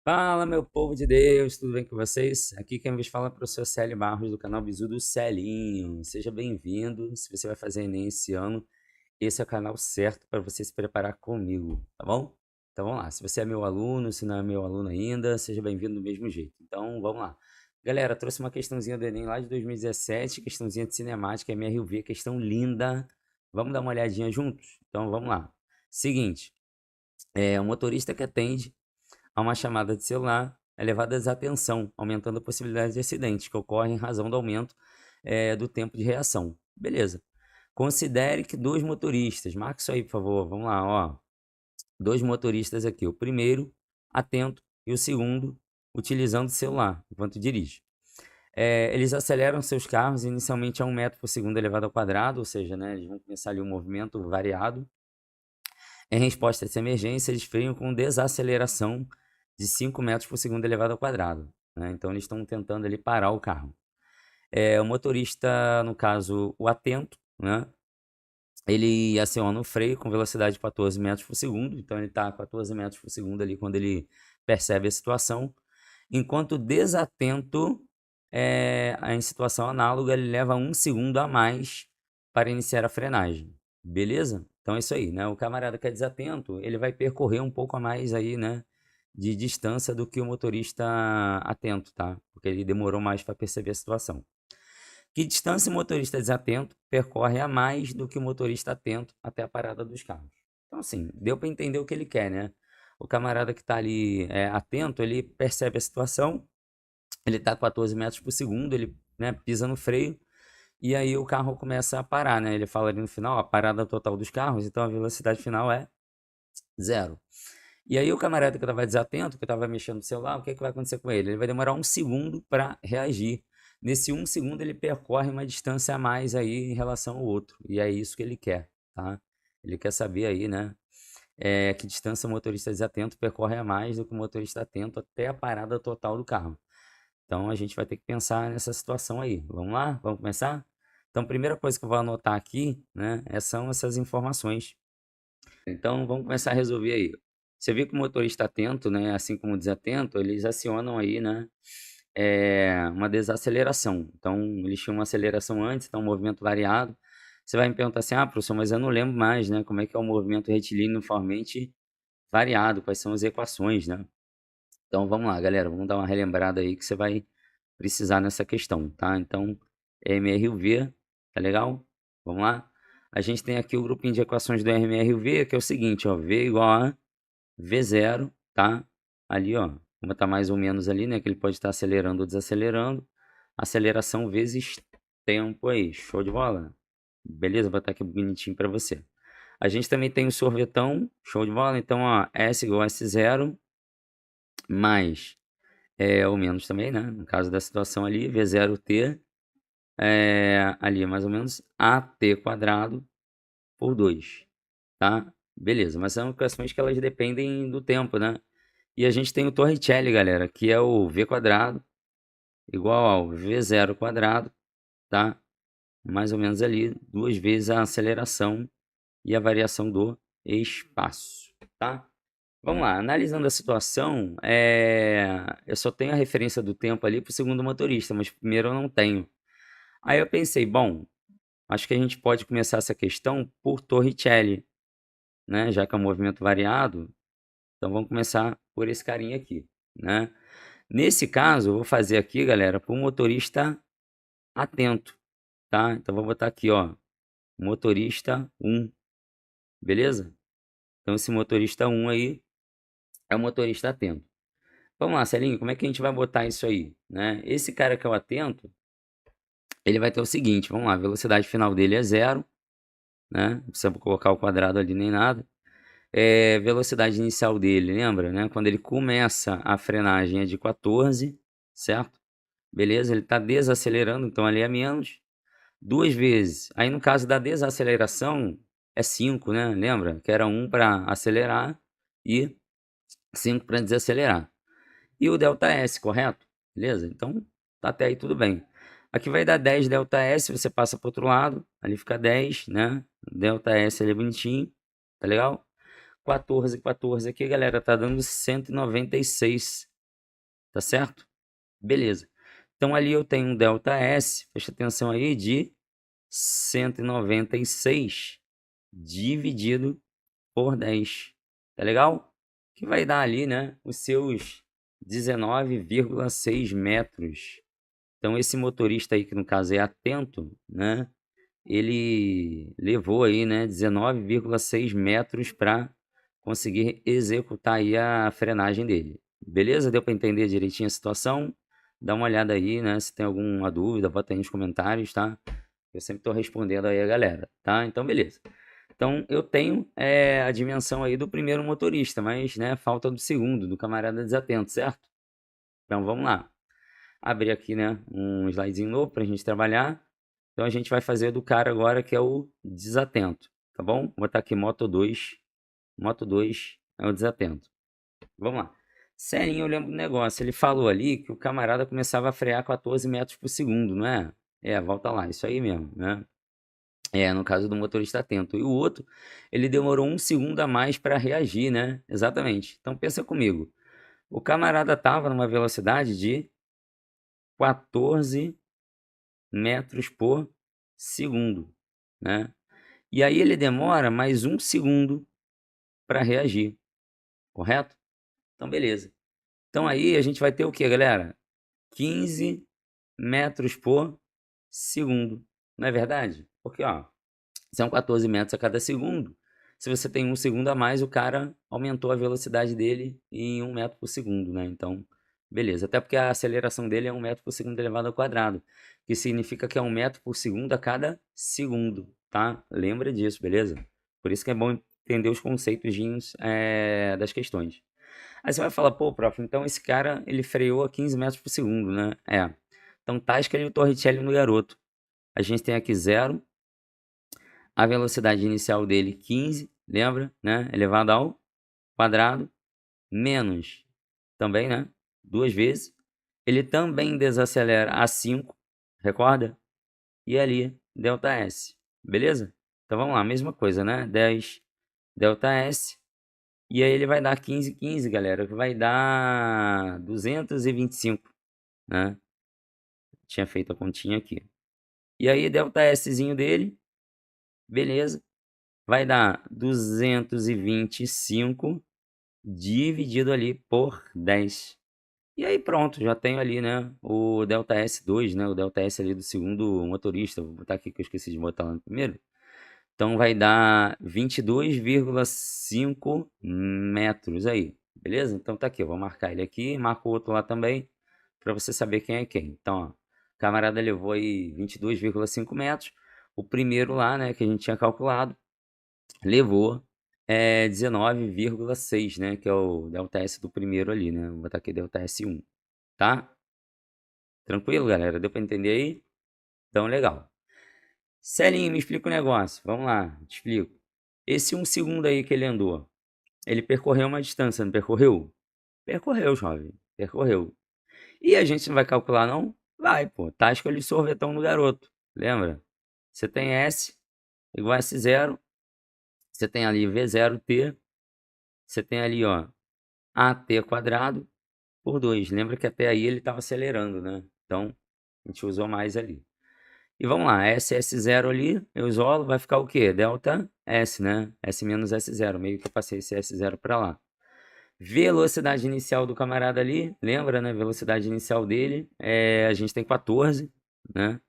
Fala, meu povo de Deus, tudo bem com vocês? Aqui quem vos fala é o professor Célio Barros, do canal Bizu do Celinho. Seja bem-vindo. Se você vai fazer Enem esse ano, esse é o canal certo para você se preparar comigo, tá bom? Então vamos lá. Se você é meu aluno, se não é meu aluno ainda, seja bem-vindo do mesmo jeito. Então vamos lá. Galera, trouxe uma questãozinha do Enem lá de 2017, questãozinha de cinemática, MRV, questão linda. Vamos dar uma olhadinha juntos? Então vamos lá. Seguinte, o motorista que atende a uma chamada de celular é levada à desatenção, aumentando a possibilidade de acidentes que ocorrem em razão do aumento do tempo de reação. Beleza. Considere que dois motoristas, marca isso aí, por favor. Vamos lá, ó. Dois motoristas aqui. O primeiro, atento, e o segundo, utilizando o celular enquanto dirige. Eles aceleram seus carros inicialmente a 1 metro por segundo elevado ao quadrado, ou seja, né, eles vão começar ali um movimento variado. Em resposta a essa emergência, eles freiam com desaceleração de 5 metros por segundo elevado ao quadrado, né? Então, eles estão tentando ali parar o carro. O motorista, no caso, o atento, né? Ele aciona o freio com velocidade de 14 metros por segundo. Então, ele está a 14 metros por segundo ali quando ele percebe a situação. Enquanto o desatento, em situação análoga, ele leva 1 segundo a mais para iniciar a frenagem. Beleza? Então é isso aí, né? O camarada que é desatento, ele vai percorrer um pouco a mais aí, né? De distância do que o motorista atento, tá? Porque ele demorou mais para perceber a situação. Que distância o motorista desatento percorre a mais do que o motorista atento até a parada dos carros? Então, assim, deu para entender o que ele quer, né? O camarada que está ali atento, ele percebe a situação, ele está a 14 metros por segundo, ele, né, pisa no freio, e aí o carro começa a parar, né? Ele fala ali no final, a parada total dos carros, então a velocidade final é zero. E aí o camarada que estava desatento, que estava mexendo no celular, o que, que vai acontecer com ele? Ele vai demorar 1 segundo para reagir. Nesse 1 segundo ele percorre uma distância a mais aí em relação ao outro. E é isso que ele quer, tá? Ele quer saber aí, né? Que distância o motorista desatento percorre a mais do que o motorista atento até a parada total do carro. Então a gente vai ter que pensar nessa situação aí. Vamos lá? Vamos começar? Então, a primeira coisa que eu vou anotar aqui, né, são essas informações. Então, vamos começar a resolver aí. Você viu que o motorista atento, né, assim como o desatento, eles acionam aí, né, uma desaceleração. Então, eles tinham uma aceleração antes, então um movimento variado. Você vai me perguntar assim, ah, professor, mas eu não lembro mais, né, como é que é o movimento retilíneo uniformemente variado, quais são as equações, né? Então, vamos lá, galera, vamos dar uma relembrada aí que você vai precisar nessa questão, tá? Então, MRV, tá legal? Vamos lá? A gente tem aqui o grupinho de equações do MRV, que é o seguinte, ó, V igual a V0, tá? Ali, ó, como tá mais ou menos ali, né, que ele pode estar acelerando ou desacelerando, aceleração vezes tempo aí, show de bola? Beleza? Vou botar aqui bonitinho para você. A gente também tem o sorvetão, show de bola? Então, ó, S igual a S0, mais, ou menos também, né, no caso da situação ali, V0T, ali mais ou menos AT quadrado por 2, tá? Beleza, mas são equações que elas dependem do tempo, né? E a gente tem o Torricelli, galera, que é o V quadrado igual ao V0 quadrado, tá? Mais ou menos ali, 2 vezes a aceleração e a variação do espaço, tá? Vamos lá, analisando a situação, eu só tenho a referência do tempo ali para o segundo motorista, mas primeiro eu não tenho. Aí eu pensei, bom, acho que a gente pode começar essa questão por Torricelli, né? Já que é um movimento variado, então vamos começar por esse carinha aqui, né? Nesse caso, eu vou fazer aqui, galera, para o motorista atento, tá? Então vou botar aqui, ó, motorista 1, beleza? Então esse motorista 1 aí é o motorista atento. Vamos lá, Celinho, como é que a gente vai botar isso aí, né? Esse cara que é o atento, ele vai ter o seguinte, vamos lá, a velocidade final dele é zero, né? Não precisa colocar o quadrado ali nem nada. Velocidade inicial dele, lembra, né? Quando ele começa a frenagem é de 14, certo? Beleza? Ele está desacelerando, então ali é menos. 2 vezes. Aí no caso da desaceleração é 5, né? Lembra? Que era 1 para acelerar e 5 para desacelerar. E o ΔS, correto? Beleza? Então, tá até aí tudo bem. Aqui vai dar 10 ΔS, você passa para o outro lado, ali fica 10, né? ΔS ali é bonitinho, tá legal? 14 aqui, galera, tá dando 196 tá certo? Beleza. Então ali eu tenho um ΔS, presta atenção aí, de 196 dividido por 10. Tá legal? Que vai dar ali, né, os seus 19,6 metros. Então esse motorista aí, que no caso é atento, né, ele levou aí, né, 19,6 metros para conseguir executar aí a frenagem dele. Beleza? Deu para entender direitinho a situação? Dá uma olhada aí, né, se tem alguma dúvida, bota aí nos comentários, tá? Eu sempre estou respondendo aí a galera, tá? Então, beleza. Então, eu tenho a dimensão aí do primeiro motorista, mas, né, falta do segundo, do camarada desatento, certo? Então, vamos lá. Abrir aqui, né, um slidezinho novo para a gente trabalhar. Então, a gente vai fazer do cara agora que é o desatento, tá bom? Vou botar aqui Moto 2. Moto 2 é o desatento. Vamos lá. Celinho, eu lembro do negócio. Ele falou ali que o camarada começava a frear 14 metros por segundo, não é? Volta lá, isso aí mesmo, né? No caso do motorista atento. E o outro, ele demorou 1 segundo a mais para reagir, né? Exatamente. Então pensa comigo. O camarada estava numa velocidade de 14 metros por segundo, né? E aí ele demora mais 1 segundo para reagir, correto? Então beleza. Então aí a gente vai ter o que, galera? 15 metros por segundo, não é verdade? Porque, ó, são 14 metros a cada segundo. Se você tem 1 segundo a mais, o cara aumentou a velocidade dele em 1 metro por segundo, né? Então, beleza. Até porque a aceleração dele é 1 metro por segundo elevado ao quadrado, que significa que é 1 metro por segundo a cada segundo, tá? Lembra disso, beleza? Por isso que é bom entender os conceitos das questões. Aí você vai falar, pô, prof, então esse cara, ele freou a 15 metros por segundo, né? Então, Tasca e o Torricelli no garoto. A gente tem aqui 0, a velocidade inicial dele 15, lembra, né? Elevado ao quadrado, menos, também, né? 2 vezes. Ele também desacelera a 5, recorda? E ali, ΔS, beleza? Então vamos lá, mesma coisa, né? 10 ΔS. E aí ele vai dar 15, 15, galera, que vai dar 225, né? Tinha feito a continha aqui. E aí, ΔSzinho dele, beleza, vai dar 225 dividido ali por 10. E aí pronto, já tenho ali, né, o ΔS2, né, o ΔS ali do segundo motorista. Vou botar aqui que eu esqueci de botar lá no primeiro. Então vai dar 22,5 metros aí, beleza? Então tá aqui, eu vou marcar ele aqui, marco o outro lá também, para você saber quem é quem. Então, ó, o camarada levou aí 22,5 metros. O primeiro lá, né, que a gente tinha calculado, levou 19,6, né, que é o ΔS do primeiro ali, né? Vou botar aqui ΔS1, tá? Tranquilo, galera? Deu para entender aí? Então, legal. Celinho, me explica o negócio. Vamos lá, te explico. Esse 1 segundo aí que ele andou, ele percorreu uma distância, não percorreu? Percorreu, jovem. Percorreu. E a gente não vai calcular, não? Vai, pô. Tática de sorvetão no garoto. Lembra? Você tem S igual a S0. Você tem ali V0T. Você tem ali, ó, AT quadrado por 2. Lembra que até aí ele estava acelerando, né? Então, a gente usou mais ali. E vamos lá, SS0 ali, eu isolo, vai ficar o quê? Delta S, né? S menos S0, meio que eu passei esse S0 para lá. Velocidade inicial do camarada ali, lembra, né? Velocidade inicial dele, a gente tem 14, né?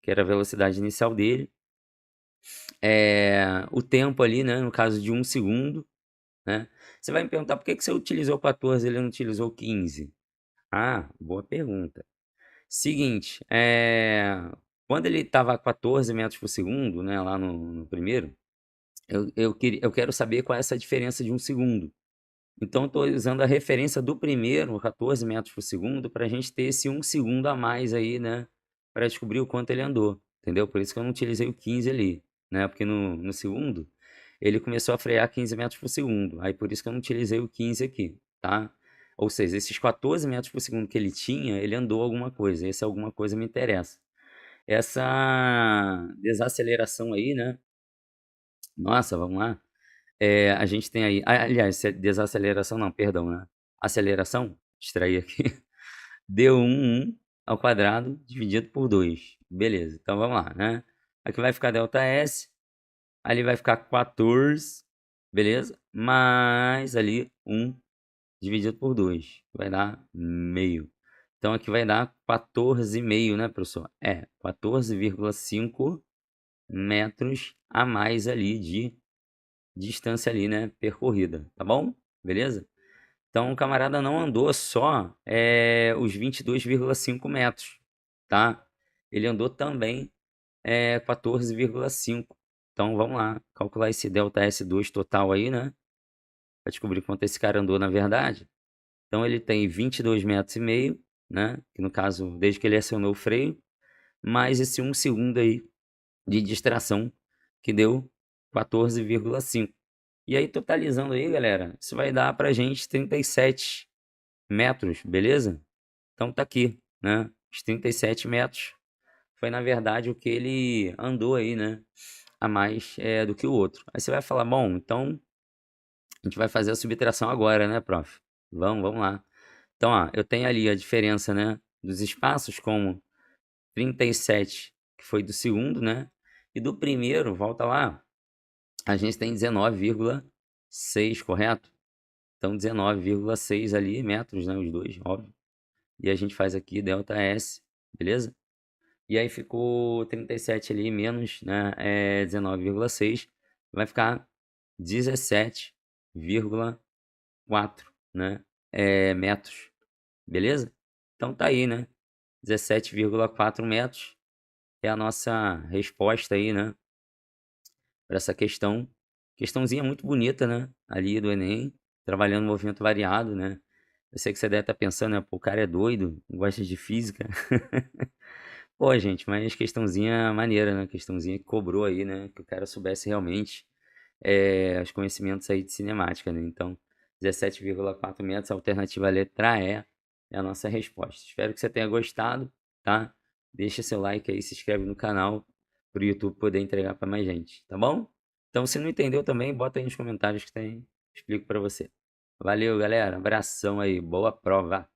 Que era a velocidade inicial dele. O tempo ali, né? No caso de 1 segundo, né? Você vai me perguntar por que que você utilizou 14 e ele não utilizou 15? Ah, boa pergunta. Seguinte, quando ele estava a 14 metros por segundo, né, lá no primeiro, eu quero saber qual é essa diferença de 1 segundo. Então, estou usando a referência do primeiro, 14 metros por segundo, para a gente ter esse 1 segundo a mais aí, né, para descobrir o quanto ele andou, entendeu? Por isso que eu não utilizei o 15 ali, né, porque no segundo ele começou a frear 15 metros por segundo, aí por isso que eu não utilizei o 15 aqui, tá? Ou seja, esses 14 metros por segundo que ele tinha, ele andou alguma coisa, esse alguma coisa me interessa. Essa desaceleração aí, né? Nossa, vamos lá. A gente tem aí, aliás, desaceleração não, perdão, né? Aceleração, distraí aqui. deu 1 ao quadrado dividido por 2. Beleza, então vamos lá, né? Aqui vai ficar ΔS, ali vai ficar 14, beleza? Mais ali 1 dividido por 2, vai dar meio. Então aqui vai dar 14,5, né, professor? 14,5 metros a mais ali de distância ali, né, percorrida, tá bom? Beleza? Então o camarada não andou só os 22,5 metros, tá? Ele andou também 14,5. Então vamos lá, calcular esse delta S2 total aí, né? Para descobrir quanto esse cara andou na verdade. Então ele tem 22,5 metros, né? Que no caso, desde que ele acionou o freio, mais esse 1 segundo aí de distração, que deu 14,5. E aí, totalizando aí, galera, isso vai dar pra gente 37 metros, beleza? Então tá aqui, né? Os 37 metros foi, na verdade, o que ele andou aí, né? A mais do que o outro. Aí você vai falar, bom, então a gente vai fazer a subtração agora, né, prof? Vamos lá. Então, ó, eu tenho ali a diferença, né, dos espaços, como 37, que foi do segundo, né? E do primeiro, volta lá, a gente tem 19,6, correto? Então, 19,6 ali metros, né? Os dois, óbvio. E a gente faz aqui delta S, beleza? E aí ficou 37 ali menos, né? 19,6. Vai ficar 17,4, né? Metros, beleza? Então tá aí, né? 17,4 metros é a nossa resposta aí, né? Para essa questão. Questãozinha muito bonita, né? Ali do Enem, trabalhando movimento variado, né? Eu sei que você deve estar pensando, né? Pô, o cara é doido, não gosta de física. Pô, gente, mas questãozinha maneira, né? Questãozinha que cobrou aí, né? Que o cara soubesse realmente os conhecimentos aí de cinemática, né? Então, 17,4 metros, a alternativa letra E é a nossa resposta. Espero que você tenha gostado, tá? Deixa seu like aí, se inscreve no canal para o YouTube poder entregar para mais gente, tá bom? Então, se não entendeu também, bota aí nos comentários que tem, explico para você. Valeu, galera. Abração aí. Boa prova.